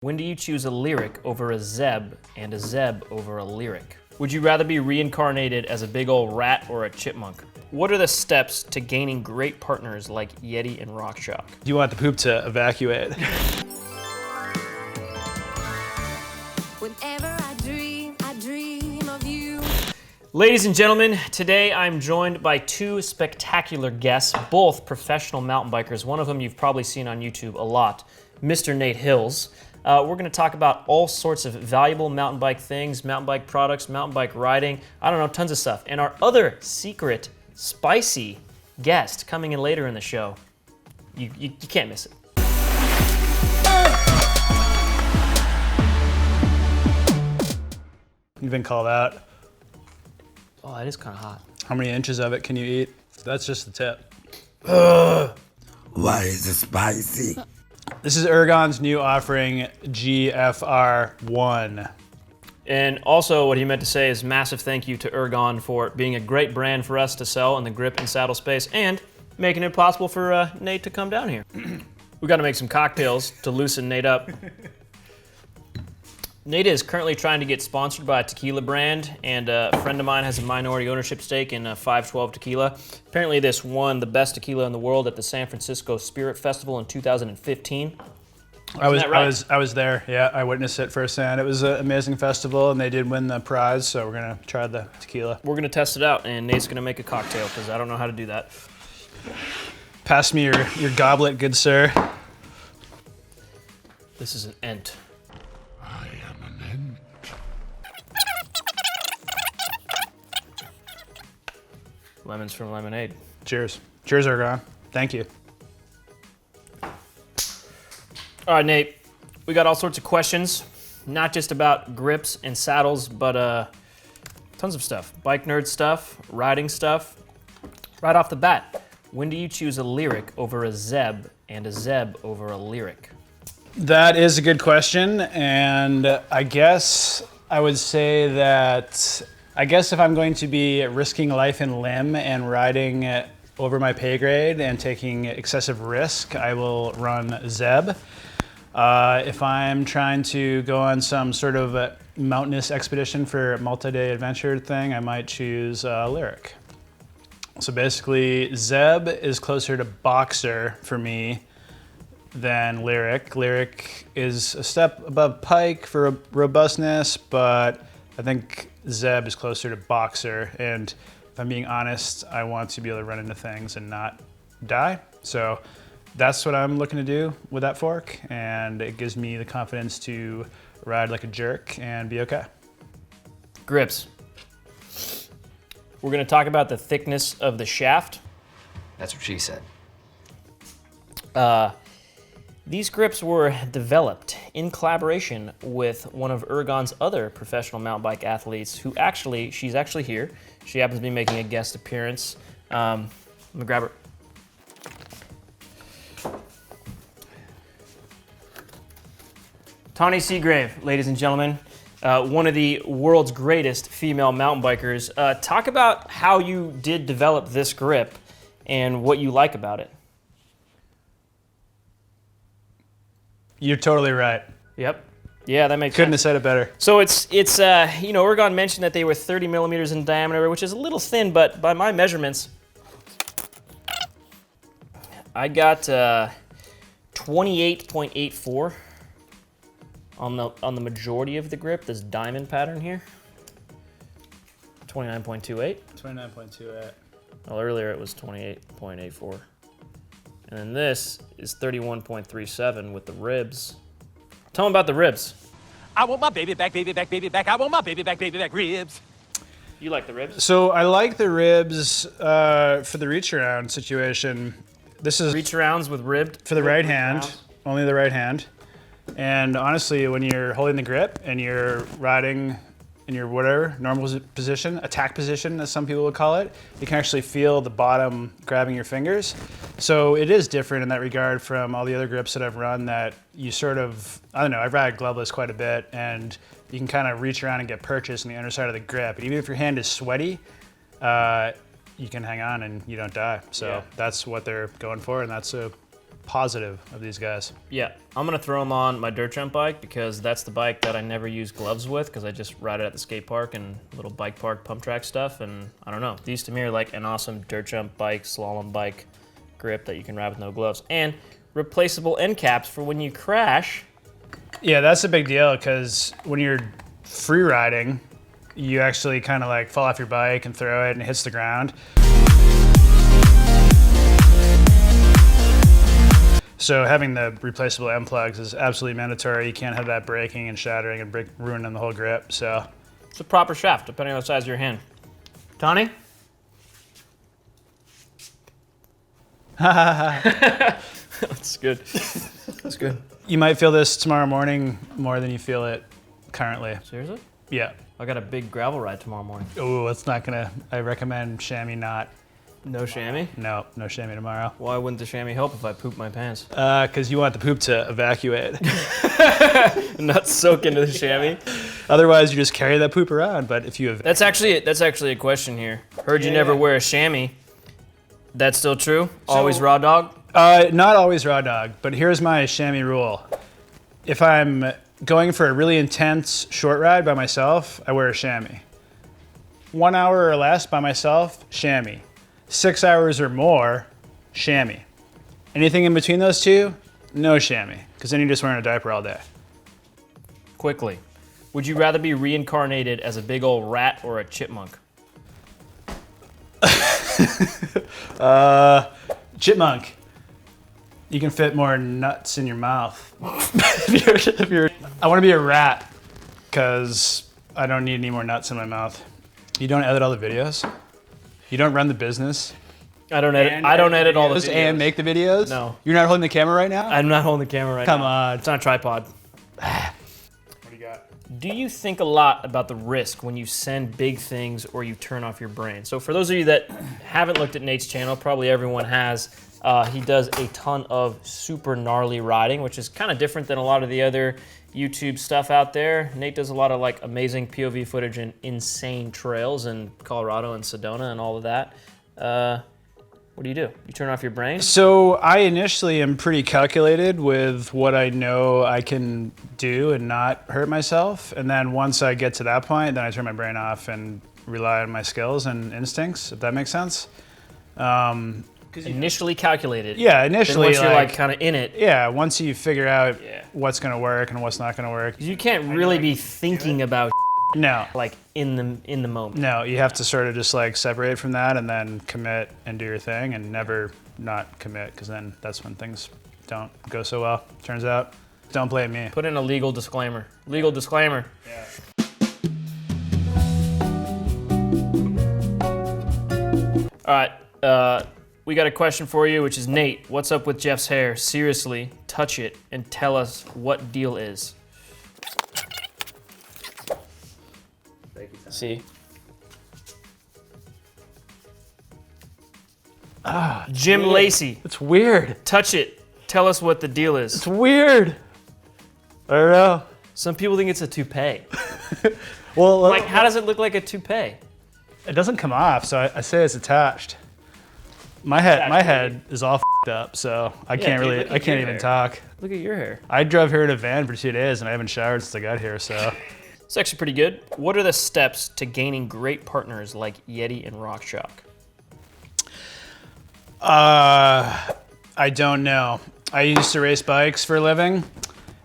When do you choose a lyric over a Zeb and a Zeb over a lyric? Would you rather be reincarnated as a big old rat or a chipmunk? What are the steps to gaining great partners like Yeti and RockShox? Do you want the poop to evacuate? Whenever I dream of you. Ladies and gentlemen, today I'm joined by two spectacular guests, both professional mountain bikers. One of them you've probably seen on YouTube a lot, Mr. Nate Hills. We're going to talk about all sorts of valuable mountain bike things, mountain bike products, mountain bike riding, I don't know, tons of stuff. And our other secret, spicy guest coming in later in the show, you can't miss it. You've been called out. Oh, that is kind of hot. How many inches of it can you eat? That's just the tip. Why is it spicy? This is Ergon's new offering, GFR1. And also what he meant to say is massive thank you to Ergon for being a great brand for us to sell in the grip and saddle space and making it possible for Nate to come down here. We got to make some cocktails to loosen Nate up. Nate is currently trying to get sponsored by a tequila brand, and a friend of mine has a minority ownership stake in 512 Tequila. Apparently this won the best tequila in the world at the San Francisco Spirit Festival in 2015. I was there. Yeah, I witnessed it firsthand. It was an amazing festival, and they did win the prize. So we're gonna try the tequila. We're gonna test it out, and Nate's gonna make a cocktail because I don't know how to do that. Pass me your goblet, good sir. This is an Ent. I am an ant. Lemons from Lemonade. Cheers. Cheers, Ergon. Thank you. All right, Nate, we got all sorts of questions, not just about grips and saddles, but tons of stuff. Bike nerd stuff, riding stuff. Right off the bat, when do you choose a lyric over a Zeb and a Zeb over a lyric? That is a good question, and I guess I would say that if I'm going to be risking life and limb and riding over my pay grade and taking excessive risk, I will run Zeb. If I'm trying to go on some sort of mountainous expedition for a multi-day adventure thing, I might choose Lyric. So basically, Zeb is closer to Boxer for me than Lyric. Lyric is a step above Pike for robustness, but I think Zeb is closer to Boxer. And if I'm being honest, I want to be able to run into things and not die. So that's what I'm looking to do with that fork, and it gives me the confidence to ride like a jerk and be okay. Grips. We're gonna talk about the thickness of the shaft. That's what she said. These grips were developed in collaboration with one of Ergon's other professional mountain bike athletes who she's actually here. She happens to be making a guest appearance. Let me grab her. Tawny Seagrave, ladies and gentlemen, one of the world's greatest female mountain bikers. Talk about how you did develop this grip and what you like about it. You're totally right. Yep. Yeah, that makes Couldn't have sense. said it better. So it's Ergon mentioned that they were 30 millimeters in diameter, which is a little thin, but by my measurements, I got 28.84 on the majority of the grip. This diamond pattern here, 29.28. 29.28. Well, earlier it was 28.84. And then this is 31.37 with the ribs. Tell them about the ribs. I want my baby back, baby back, baby back. I want my baby back ribs. You like the ribs? So I like the ribs for the reach around situation. This is Reach arounds with ribbed. for the right reach hand, arounds. only the right hand. And honestly, when you're holding the grip and you're riding in your whatever, normal position, attack position as some people would call it, you can actually feel the bottom grabbing your fingers. So it is different in that regard from all the other grips that I've run that you sort of, I don't know, I've ridden gloveless quite a bit and you can kind of reach around and get purchase on the underside of the grip. Even if your hand is sweaty, you can hang on and you don't die. So Yeah. that's what they're going for, and that's a positive of these guys. Yeah, I'm gonna throw them on my dirt jump bike because that's the bike that I never use gloves with because I just ride it at the skate park and little bike park pump track stuff. And I don't know, these to me are like an awesome dirt jump bike, slalom bike grip that you can ride with no gloves. And replaceable end caps for when you crash. Yeah, that's a big deal because when you're free riding, you actually kind of like fall off your bike and throw it and it hits the ground. So having the replaceable end plugs is absolutely mandatory. You can't have that breaking and shattering and ruining the whole grip. So It's a proper shaft, depending on the size of your hand. Tony? That's good. That's good. you might feel this tomorrow morning more than you feel it currently. Seriously? Yeah. I got a big gravel ride tomorrow morning. Oh, it's not gonna. I recommend chamois not. No chamois? No chamois tomorrow. Why wouldn't the chamois help if I poop my pants? Because you want the poop to evacuate. Not soak into the chamois? Otherwise, you just carry that poop around. But if you have, That's actually a question here. Heard you never wear a chamois. That's still true? Always raw dog? not always raw dog. But here's my chamois rule: if I'm going for a really intense short ride by myself, I wear a chamois. 1 hour or less by myself, chamois. 6 hours or more, chamois. Anything in between those two, no chamois, because then you're just wearing a diaper all day. Quickly. Would you rather be reincarnated as a big old rat or a chipmunk? Chipmunk. You can fit more nuts in your mouth. I want to be a rat, because I don't need any more nuts in my mouth. You don't edit all the videos? You don't run the business? I don't edit all the videos. And make the videos? No. You're not holding the camera right now? I'm not holding the camera right Come now. on. It's on a tripod. What do you got? Do you think a lot about the risk when you send big things or you turn off your brain? So for those of you that haven't looked at Nate's channel, probably everyone has, he does a ton of super gnarly riding, which is kind of different than a lot of the other YouTube stuff out there. Nate does a lot of like amazing POV footage and insane trails in Colorado and Sedona and all of that. What do? You turn off your brain? So I initially am pretty calculated with what I know I can do and not hurt myself. And then once I get to that point, then I turn my brain off and rely on my skills and instincts, if that makes sense. Initially calculated. Yeah, Then initially. once you're like kind of in it, Yeah, once you figure out Yeah. what's gonna work and what's not gonna work. you can't really be thinking about No, like in the moment. no, you have to sort of just like separate from that and then commit and do your thing and never not commit, because then that's when things don't go so well, turns out. Don't blame me. Put in a legal disclaimer. Legal disclaimer. All right, we got a question for you, which is Nate. What's up with Jeff's hair? Seriously, touch it and tell us what deal is. See? Jim Lacey, It's weird. touch it. Tell us what the deal is. It's weird. I don't know. Some people think it's a toupee. Well, Like, how does it look like a toupee? it doesn't come off, so I say it's attached. My head is all f***ed up, so I can't dude, really, look I at can't your even hair. talk. Look at your hair. I drove here in a van for 2 days and I haven't showered since I got here, so. It's actually pretty good. What are the steps to gaining great partners like Yeti and RockShox? I don't know. I used to race bikes for a living,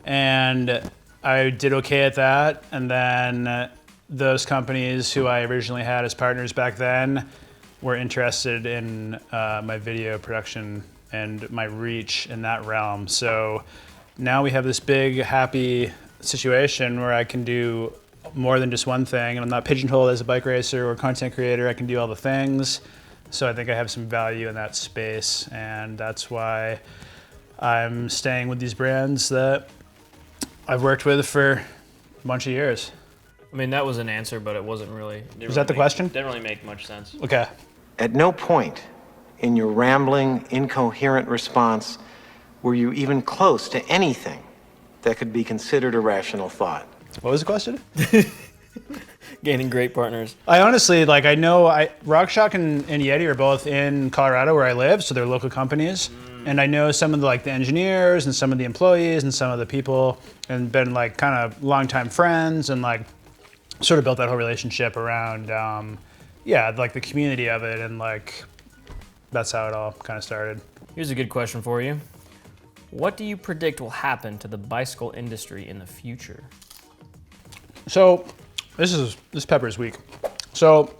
and I did okay at that. And then those companies who I originally had as partners back then were interested in my video production and my reach in that realm. So now we have this big, happy situation where I can do more than just one thing, and I'm not pigeonholed as a bike racer or content creator. I can do all the things. So I think I have some value in that space, and that's why I'm staying with these brands that I've worked with for a bunch of years. I mean, that was an answer, but it wasn't really. Was that the question? Didn't really make much sense. Okay. At no point in your rambling, incoherent response were you even close to anything that could be considered a rational thought. What was the question? Gaining great partners. I honestly, RockShox and Yeti are both in Colorado where I live, so they're local companies. And I know some of the engineers and some of the employees and some of the people, and been like kind of longtime friends, and like sort of built that whole relationship around, like the community of it, and like that's how it all kind of started. Here's a good question for you. What do you predict will happen to the bicycle industry in the future? So this Pepper's week. So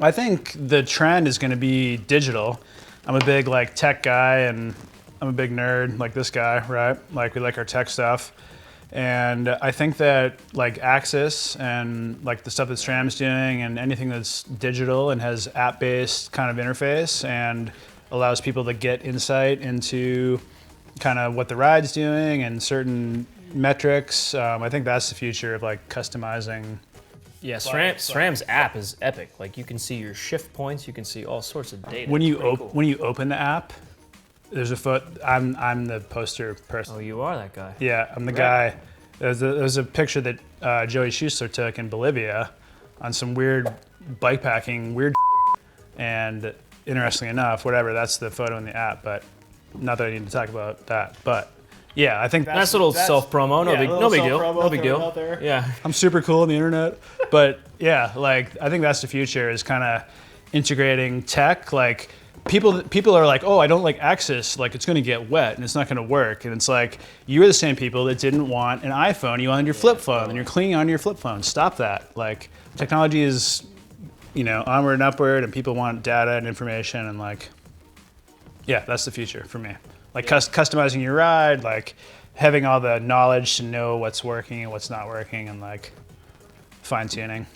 I think the trend is going to be digital. I'm a big like tech guy, and I'm a big nerd like this guy, right? Like we like our tech stuff. And I think that like Axis and like the stuff that SRAM's doing, and anything that's digital and has app-based kind of interface and allows people to get insight into kind of what the ride's doing and certain metrics. I think that's the future of like customizing. Yeah, SRAM's app is epic. Like you can see your shift points, you can see all sorts of data. When you Pretty cool. when you open the app, there's a foot. I'm the poster person. Oh, you are that guy. Yeah, I'm the guy. There's a picture that Joey Schuster took in Bolivia on some weird bikepacking weird, and interestingly enough, whatever, that's the photo in the app. But not that I need to talk about that. But yeah, I think Nice little self-promo. No big deal. No big deal. There. Yeah. I'm super cool on the internet. But yeah, like I think that's the future, is kind of integrating tech. Like people are like, oh, I don't like Axis. Like it's going to get wet and it's not going to work. And it's like, you were the same people that didn't want an iPhone. You wanted your flip phone, and you're clinging on your flip phone. Stop that. Like technology is, onward and upward, and people want data and information, and like, yeah, that's the future for me. Like customizing your ride, like having all the knowledge to know what's working and what's not working, and like fine tuning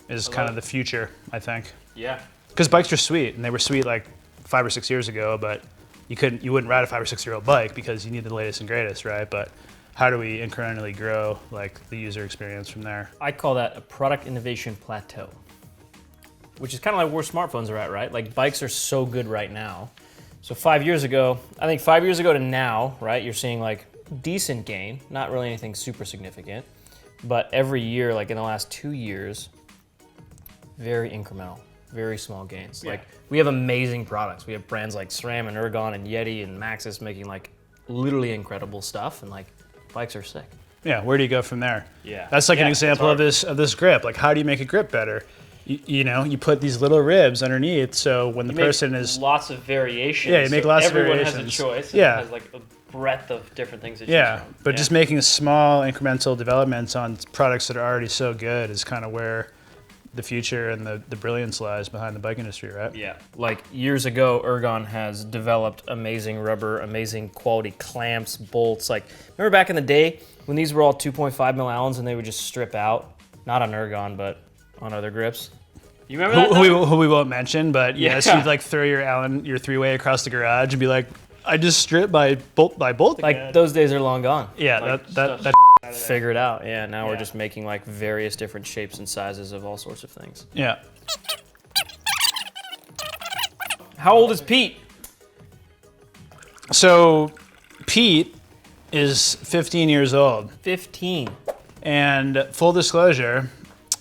is kind of the future, I think. Yeah. Because bikes are sweet, and they were sweet like 5 or 6 years ago, but you wouldn't ride a 5 or 6 year old bike because you need the latest and greatest, right? But how do we incrementally grow like the user experience from there? I call that a product innovation plateau, which is kind of like where smartphones are at, right? Like bikes are so good right now. So 5 years ago, I think 5 years ago to now, right, you're seeing like decent gain, not really anything super significant, but every year, like in the last 2 years, very incremental, very small gains. Yeah. Like we have amazing products. We have brands like SRAM and Ergon and Yeti and Maxxis making like literally incredible stuff, and like bikes are sick. Yeah, where do you go from there? Yeah. That's like an Yeah, example of it's this grip. Like, how do you make a grip better? You put these little ribs underneath, so when the person is lots of variations. Yeah, you make lots of everyone variations. has a choice. Yeah. It has like a breadth of different things. yeah, but just making small incremental developments on products that are already so good is kind of where the future and the brilliance lies behind the bike industry, right? Yeah, like years ago, Ergon has developed amazing rubber, amazing quality clamps, bolts. Like, remember back in the day when these were all 2.5 mil Allens and they would just strip out? Not on Ergon, but on other grips. You remember that? Who we won't mention, but yes, Yeah. you'd like throw your Allen, your three-way across the garage and be like, I just stripped by bolt. Like those days are long gone. Yeah, Like, that figured out. Yeah, now we're Yeah. just making like various different shapes and sizes of all sorts of things. yeah. How old is Pete? So Pete is 15 years old. 15. And full disclosure,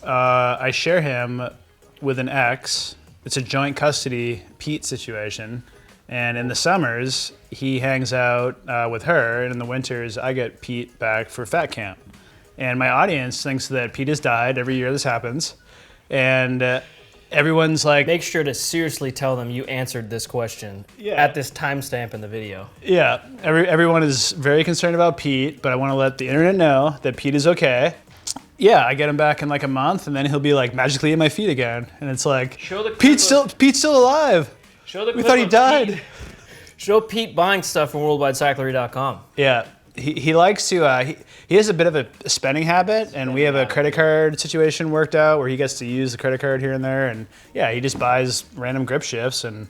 I share him with an ex. It's a joint custody Pete situation. And in the summers, he hangs out with her. And in the winters, I get Pete back for Fat Camp. And my audience thinks that Pete has died every year this happens. And everyone's like, Make sure to seriously tell them you answered this question at this timestamp in the video. yeah, everyone is very concerned about Pete, but I want to let the internet know that Pete is okay. Yeah, I get him back in like a month, and then he'll be like magically in my feet again, and it's like, Show the clip Pete's of- still alive. Show the We clip thought he of died. Pete. Show Pete buying stuff from worldwidecyclery.com. Yeah, he likes to. He has a bit of a spending habit, and we have a credit card situation worked out where he gets to use the credit card here and there, and yeah, he just buys random grip shifts and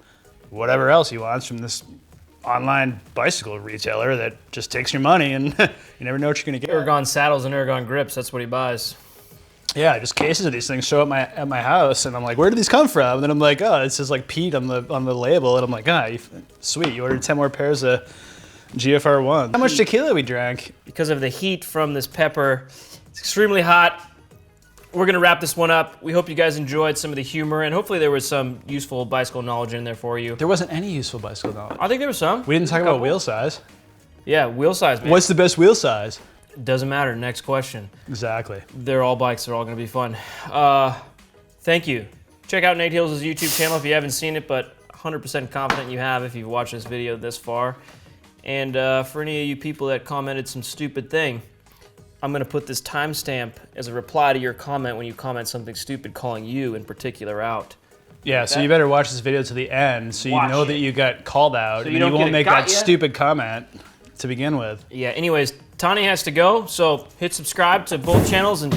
whatever else he wants from this online bicycle retailer that just takes your money, and you never know what you're gonna get. Ergon saddles and Ergon grips, that's what he buys. Yeah, just cases of these things show up at my house, and I'm like, where did these come from? And then I'm like, oh, it says like Pete on the label, and I'm like, sweet, you ordered 10 more pairs of GFR1. How much tequila we drank? Because of the heat from this pepper, it's extremely hot. we're going to wrap this one up. We hope you guys enjoyed some of the humor, and hopefully there was some useful bicycle knowledge in there for you. There wasn't any useful bicycle knowledge. I think there was some. We didn't talk about wheel size. Yeah, wheel size, man. What's the best wheel size? Doesn't matter. Next question. Exactly. They're all bikes. They're all going to be fun. Thank you. Check out Nate Hills' YouTube channel if you haven't seen it, but 100% confident you have if you've watched this video this far. And for any of you people that commented some stupid thing, I'm going to put this timestamp as a reply to your comment when you comment something stupid, calling you in particular out. Yeah, so you better watch this video to the end so you Watch know it. that you got called out So and you you don't won't get it make got that ya. stupid comment to begin with. Yeah, anyways, Tani has to go, so hit subscribe to both channels and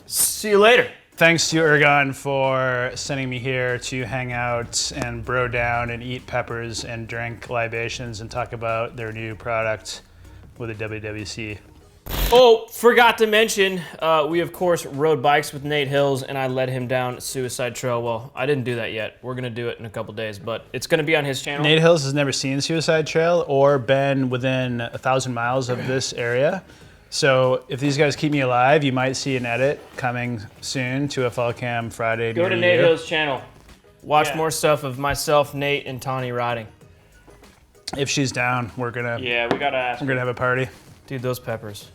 see you later. Thanks to Ergon for sending me here to hang out and bro down and eat peppers and drink libations and talk about their new product with the WWC. Oh, forgot to mention, we of course rode bikes with Nate Hills, and I led him down Suicide Trail. Well, I didn't do that yet. We're gonna do it in a couple days, but it's gonna be on his channel. Nate Hills has never seen Suicide Trail or been within 1,000 miles of this area. So if these guys keep me alive, you might see an edit coming soon to a Fall Cam Friday. Go near to Nate you. Hills' channel. Watch more stuff of myself, Nate, and Tani riding. If she's down, we're gonna Yeah, we gotta ask. have a party. Dude, those peppers.